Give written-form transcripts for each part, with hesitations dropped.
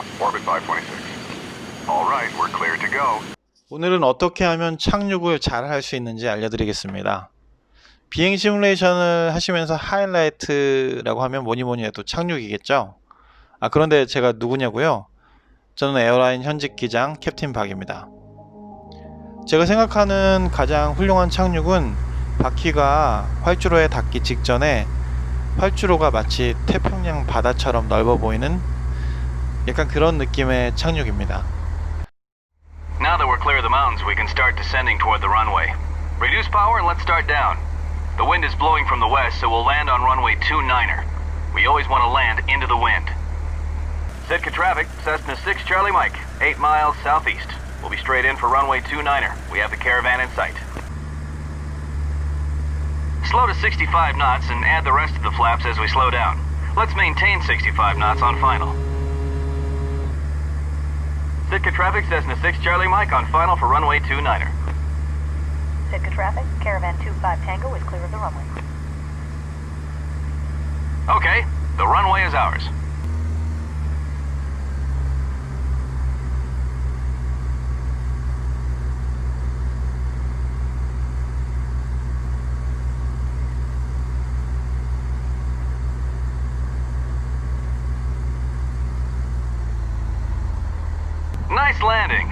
takeoff, orbit 526. All right, we're clear to go. 오늘은 어떻게 하면 착륙을 잘 할 수 있는지 알려드리겠습니다. 비행 시뮬레이션을 하시면서 하이라이트라고 하면 뭐니 해도 착륙이겠죠? 그런데 제가 누구냐고요? 저는 에어라인 현직 기장 캡틴 박입니다. 제가 생각하는 가장 훌륭한 착륙은 바퀴가 활주로에 닿기 직전에 활주로가 마치 태평양 바다처럼 넓어 보이는 약간 그런 느낌의 착륙입니다. Now that we're clear of the mountains, we can start descending toward the runway. Reduce power and let's start down. The wind is blowing from the west, so we'll land on runway 29er. We always want to land into the wind. Sitka traffic, Cessna 6 Charlie Mike, 8 miles southeast. We'll be straight in for runway 29er. We have the caravan in sight. Slow to 65 knots and add the rest of the flaps as we slow down. Let's maintain 65 knots on final. Sitka traffic, Cessna 6 Charlie Mike on final for runway 29er. Sitka traffic, Caravan 25 Tango is clear of the runway. Okay, the runway is ours. Nice landing.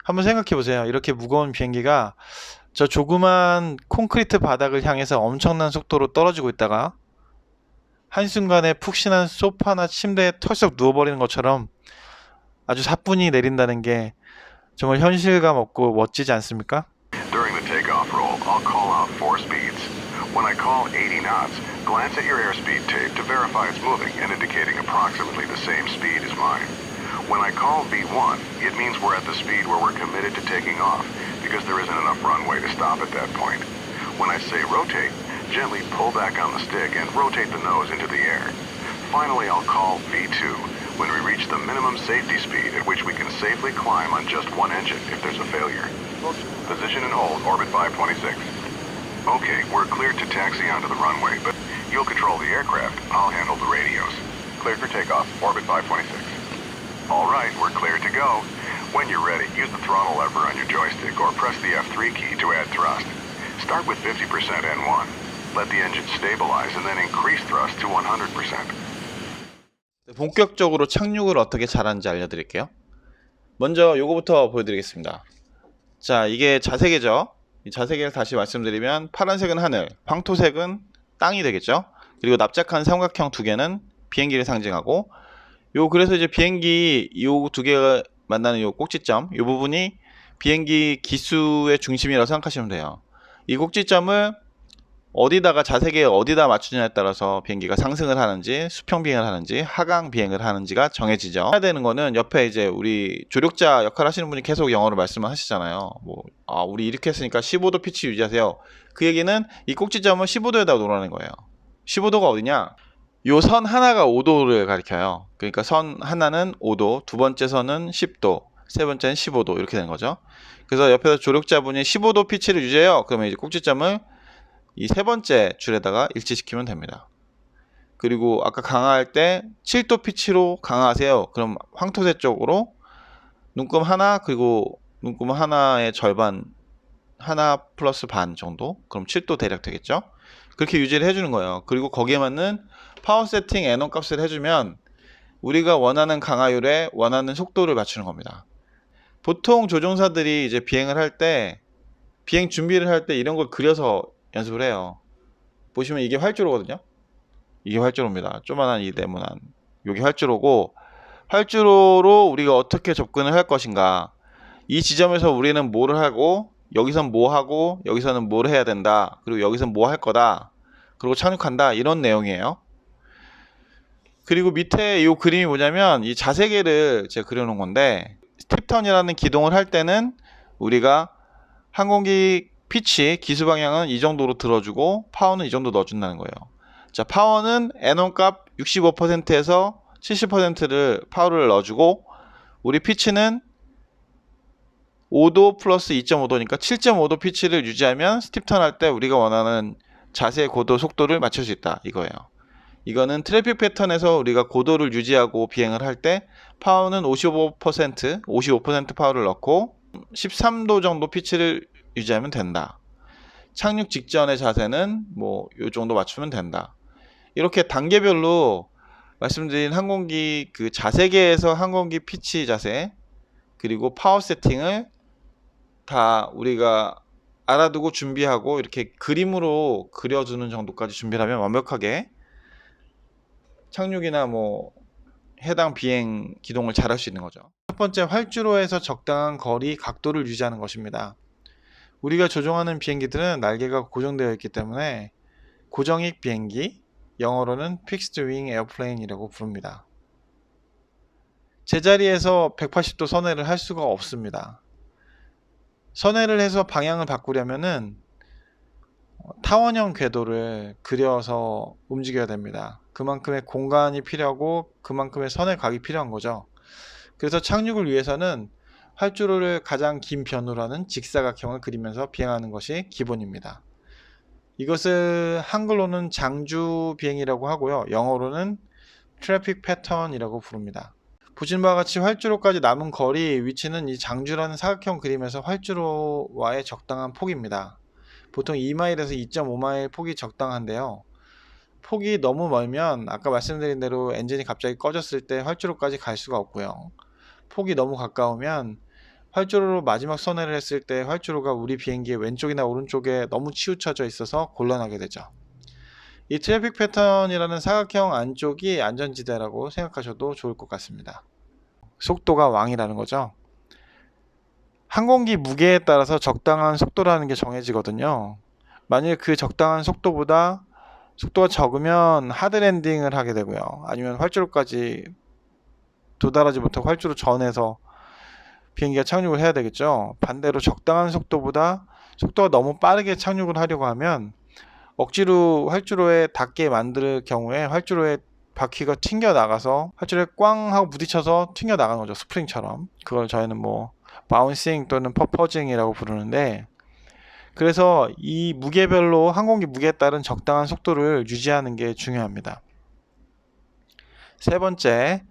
한번 생각해 보세요. 이렇게 무거운 비행기가 저 조그만 콘크리트 바닥을 향해서 엄청난 속도로 떨어지고 있다가 한순간에 푹신한 소파나 침대에 털썩 누워버리는 것처럼 아주 사뿐히 내린다는 게 정말 현실감 없고 멋지지 않습니까? During the takeoff roll, I'll call out 4 speeds. When I call 80 knots, glance at your airspeed tape to verify it's moving and indicating approximately the same speed as mine. When I call V1, it means we're at the speed where we're committed to taking off because there isn't enough runway to stop at that point. When I say rotate, gently pull back on the stick and rotate the nose into the air. Finally, I'll call V2 when we reach the minimum safety speed at which we can safely climb on just one engine if there's a failure. Position and hold, orbit 526. Okay, we're cleared to taxi onto the runway, but you'll control the aircraft. I'll handle the radios. Cleared for takeoff, orbit 526. All right, we're clear to go. When you're ready, use the throttle lever on your joystick or press the F3 key to add thrust. Start with 50% N1. Let the engine stabilize and then increase thrust to 100%. 본격적으로 착륙을 어떻게 잘하는지 알려드릴게요. 먼저 요거부터 보여드리겠습니다. 자, 이게 자세계죠. 이 자세계를 다시 말씀드리면 파란색은 하늘, 황토색은 땅이 되겠죠. 그리고 납작한 삼각형 두 개는 비행기를 상징하고 그래서 이제 비행기 요 두 개가 만나는 요 꼭지점, 요 부분이 비행기 기수의 중심이라고 생각하시면 돼요. 이 꼭지점을 어디다가 자세계에 어디다 맞추냐에 따라서 비행기가 상승을 하는지 수평 비행을 하는지 하강 비행을 하는지가 정해지죠. 해야 되는 거는 옆에 이제 우리 조력자 역할 하시는 분이 계속 영어로 말씀을 하시잖아요. 우리 이렇게 했으니까 15도 피치 유지하세요. 그 얘기는 이 꼭지점을 15도에다 놓으라는 거예요. 15도가 어디냐? 요 선 하나가 5도를 가리켜요. 그러니까 선 하나는 5도, 두 번째 선은 10도, 세 번째는 15도 이렇게 되는 거죠. 그래서 옆에서 조력자분이 15도 피치를 유지해요. 그러면 이제 꼭지점을 이 세 번째 줄에다가 일치시키면 됩니다. 그리고 아까 강화할 때 7도 피치로 강화하세요. 그럼 황토색 쪽으로 눈금 하나, 그리고 눈금 하나의 절반, 하나 플러스 반 정도, 그럼 7도 대략 되겠죠. 그렇게 유지를 해주는 거예요. 그리고 거기에 맞는 파워 세팅 N1 값을 해주면 우리가 원하는 강하율에 원하는 속도를 맞추는 겁니다. 보통 조종사들이 이제 비행을 할 때, 비행 준비를 할 때 이런 걸 그려서 연습을 해요. 보시면 이게 활주로거든요. 이게 활주로입니다. 조만한 이 네모난 이게 활주로고, 활주로로 우리가 어떻게 접근을 할 것인가, 이 지점에서 우리는 뭐를 하고 여기선 뭐 하고 여기서는 뭘 해야 된다, 그리고 여기선 뭐 할 거다, 그리고 착륙한다, 이런 내용이에요. 그리고 밑에 이 그림이 뭐냐면 이 자세계를 제가 그려놓은 건데, 스팁턴이라는 기동을 할 때는 우리가 항공기 피치, 기수 방향은 이 정도로 들어주고 파워는 이 정도 넣어준다는 거예요. 자, 파워는 N1 값 65%에서 70%를 파워를 넣어주고, 우리 피치는 5도 플러스 2.5도니까 7.5도 피치를 유지하면 스팁턴 할 때 우리가 원하는 자세, 고도, 속도를 맞출 수 있다 이거예요. 이거는 트래픽 패턴에서 우리가 고도를 유지하고 비행을 할 때 파워는 55% 파워를 넣고 13도 정도 피치를 유지하면 된다. 착륙 직전의 자세는 뭐 요 정도 맞추면 된다. 이렇게 단계별로 말씀드린 항공기 그 자세계에서 항공기 피치 자세 그리고 파워 세팅을 다 우리가 알아두고 준비하고 이렇게 그림으로 그려주는 정도까지 준비를 하면 완벽하게 착륙이나 뭐 해당 비행 기동을 잘 할 수 있는 거죠. 첫 번째, 활주로에서 적당한 거리, 각도를 유지하는 것입니다. 우리가 조종하는 비행기들은 날개가 고정되어 있기 때문에 고정익 비행기, 영어로는 Fixed Wing Airplane이라고 부릅니다. 제자리에서 180도 선회를 할 수가 없습니다. 선회를 해서 방향을 바꾸려면은 타원형 궤도를 그려서 움직여야 됩니다. 그만큼의 공간이 필요하고 그만큼의 선회각이 필요한 거죠. 그래서 착륙을 위해서는 활주로를 가장 긴 변으로 하는 직사각형을 그리면서 비행하는 것이 기본입니다. 이것을 한글로는 장주 비행이라고 하고요. 영어로는 트래픽 패턴이라고 부릅니다. 보신 바와 같이 활주로까지 남은 거리 위치는 이 장주라는 사각형 그림에서 활주로와의 적당한 폭입니다. 보통 2마일에서 2.5마일 폭이 적당한데요. 폭이 너무 멀면 아까 말씀드린 대로 엔진이 갑자기 꺼졌을 때 활주로까지 갈 수가 없고요. 폭이 너무 가까우면 활주로로 마지막 선회를 했을 때 활주로가 우리 비행기의 왼쪽이나 오른쪽에 너무 치우쳐져 있어서 곤란하게 되죠. 이 트래픽 패턴이라는 사각형 안쪽이 안전지대라고 생각하셔도 좋을 것 같습니다. 속도가 왕이라는 거죠. 항공기 무게에 따라서 적당한 속도라는 게 정해지거든요. 만일 그 적당한 속도보다 속도가 적으면 하드랜딩을 하게 되고요. 아니면 활주로까지 도달하지 못하고 활주로 전에서 비행기가 착륙을 해야 되겠죠. 반대로 적당한 속도보다 속도가 너무 빠르게 착륙을 하려고 하면 억지로 활주로에 닿게 만들 경우에 활주로에 바퀴가 튕겨 나가서 활주로에 꽝 하고 부딪혀서 튕겨 나가는 거죠. 스프링처럼. 그걸 저희는 뭐 바운싱 또는 퍼퍼징이라고 부르는데, 그래서 이 무게별로 항공기 무게에 따른 적당한 속도를 유지하는 게 중요합니다. 세 번째,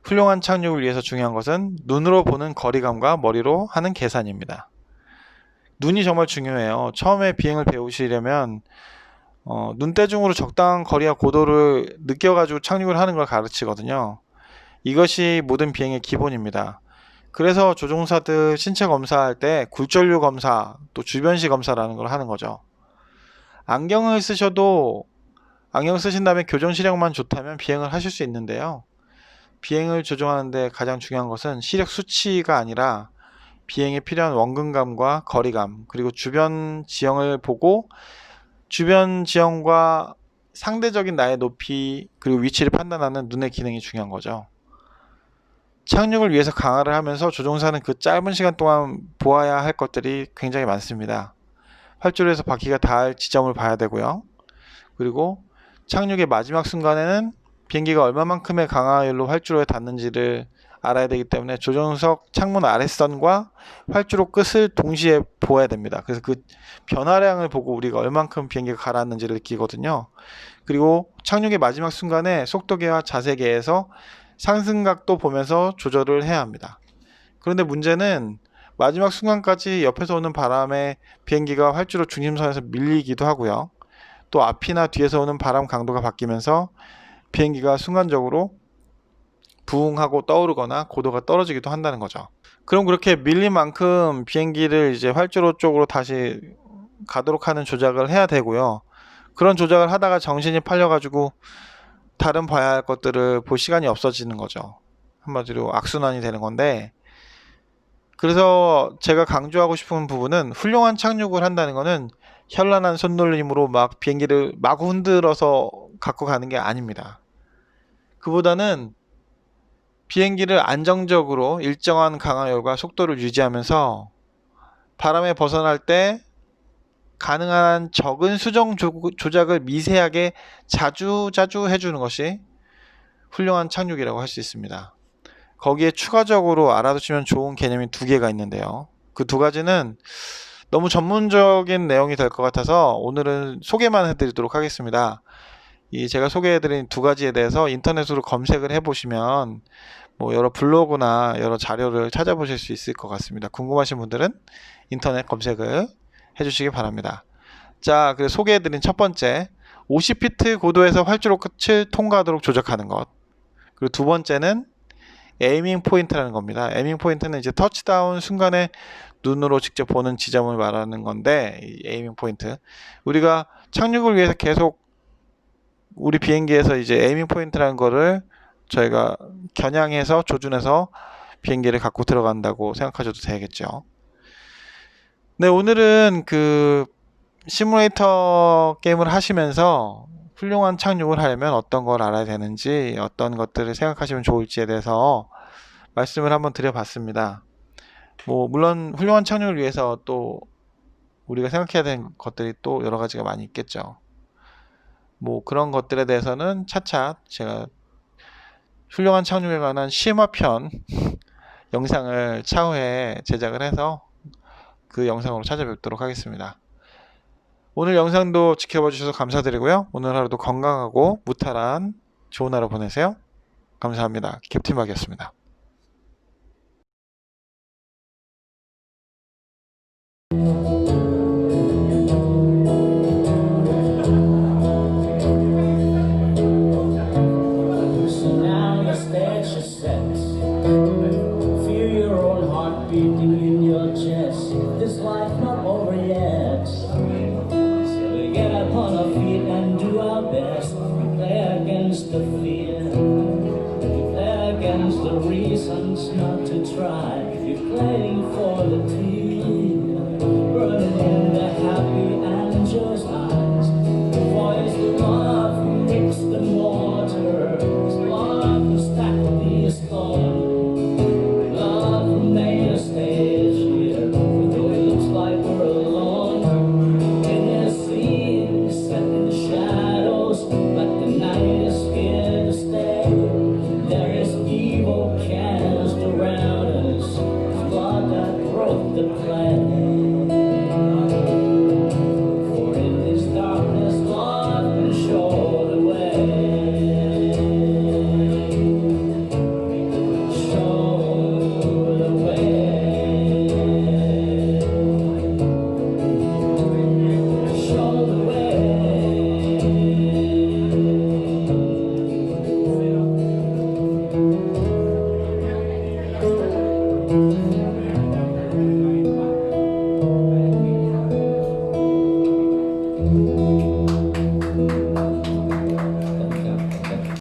훌륭한 착륙을 위해서 중요한 것은 눈으로 보는 거리감과 머리로 하는 계산입니다. 눈이 정말 중요해요. 처음에 비행을 배우시려면 눈대중으로 적당한 거리와 고도를 느껴가지고 착륙을 하는 걸 가르치거든요. 이것이 모든 비행의 기본입니다. 그래서 조종사들 신체 검사할 때 굴절류 검사, 또 주변시 검사라는 걸 하는 거죠. 안경을 쓰셔도 안경 쓰신 다음에 교정 시력만 좋다면 비행을 하실 수 있는데요. 비행을 조종하는데 가장 중요한 것은 시력 수치가 아니라 비행에 필요한 원근감과 거리감, 그리고 주변 지형을 보고 주변 지형과 상대적인 나의 높이 그리고 위치를 판단하는 눈의 기능이 중요한 거죠. 착륙을 위해서 강화를 하면서 조종사는 그 짧은 시간 동안 보아야 할 것들이 굉장히 많습니다. 활주로에서 바퀴가 닿을 지점을 봐야 되고요. 그리고 착륙의 마지막 순간에는 비행기가 얼마만큼의 강하율로 활주로에 닿는지를 알아야 되기 때문에 조종석 창문 아랫선과 활주로 끝을 동시에 보아야 됩니다. 그래서 그 변화량을 보고 우리가 얼만큼 비행기가 가라앉는지를 느끼거든요. 그리고 착륙의 마지막 순간에 속도계와 자세계에서 상승각도 보면서 조절을 해야 합니다. 그런데 문제는 마지막 순간까지 옆에서 오는 바람에 비행기가 활주로 중심선에서 밀리기도 하고요. 또 앞이나 뒤에서 오는 바람 강도가 바뀌면서 비행기가 순간적으로 부응하고 떠오르거나 고도가 떨어지기도 한다는 거죠. 그럼 그렇게 밀린 만큼 비행기를 이제 활주로 쪽으로 다시 가도록 하는 조작을 해야 되고요. 그런 조작을 하다가 정신이 팔려가지고 다른 봐야 할 것들을 볼 시간이 없어지는 거죠. 한마디로 악순환이 되는 건데, 그래서 제가 강조하고 싶은 부분은 훌륭한 착륙을 한다는 거는 현란한 손놀림으로 막 비행기를 마구 흔들어서 갖고 가는 게 아닙니다. 그보다는 비행기를 안정적으로 일정한 강하율과 속도를 유지하면서 바람에 벗어날 때 가능한 적은 수정 조작을 미세하게 자주 해주는 것이 훌륭한 착륙이라고 할 수 있습니다. 거기에 추가적으로 알아두시면 좋은 개념이 두 개가 있는데요. 그 두 가지는 너무 전문적인 내용이 될 것 같아서 오늘은 소개만 해드리도록 하겠습니다. 이 제가 소개해드린 두 가지에 대해서 인터넷으로 검색을 해보시면 뭐 여러 블로그나 여러 자료를 찾아보실 수 있을 것 같습니다. 궁금하신 분들은 인터넷 검색을 해주시기 바랍니다. 자, 그래서 소개해드린 첫 번째, 50피트 고도에서 활주로 끝을 통과하도록 조작하는 것. 그리고 두 번째는 에이밍 포인트라는 겁니다. 에이밍 포인트는 이제 터치다운 순간에 눈으로 직접 보는 지점을 말하는 건데, 이 에이밍 포인트. 우리가 착륙을 위해서 계속 우리 비행기에서 이제 에이밍 포인트라는 거를 저희가 겨냥해서 조준해서 비행기를 갖고 들어간다고 생각하셔도 되겠죠. 네, 오늘은 그 시뮬레이터 게임을 하시면서 훌륭한 착륙을 하려면 어떤 걸 알아야 되는지, 어떤 것들을 생각하시면 좋을지에 대해서 말씀을 한번 드려봤습니다. 뭐 물론 훌륭한 착륙을 위해서 또 우리가 생각해야 되는 것들이 또 여러 가지가 많이 있겠죠. 뭐 그런 것들에 대해서는 차차 제가 훌륭한 착륙에 관한 심화편 영상을 차후에 제작을 해서 그 영상으로 찾아뵙도록 하겠습니다. 오늘 영상도 지켜봐 주셔서 감사드리고요. 오늘 하루도 건강하고 무탈한 좋은 하루 보내세요. 감사합니다. 캡틴 박이었습니다. So now your stage is set. Feel your own heart beating in your chest. This life not over yet. So we get up on our feet and do our best. We play against the fear. We play against the reasons not to try. You're playing for the team. Running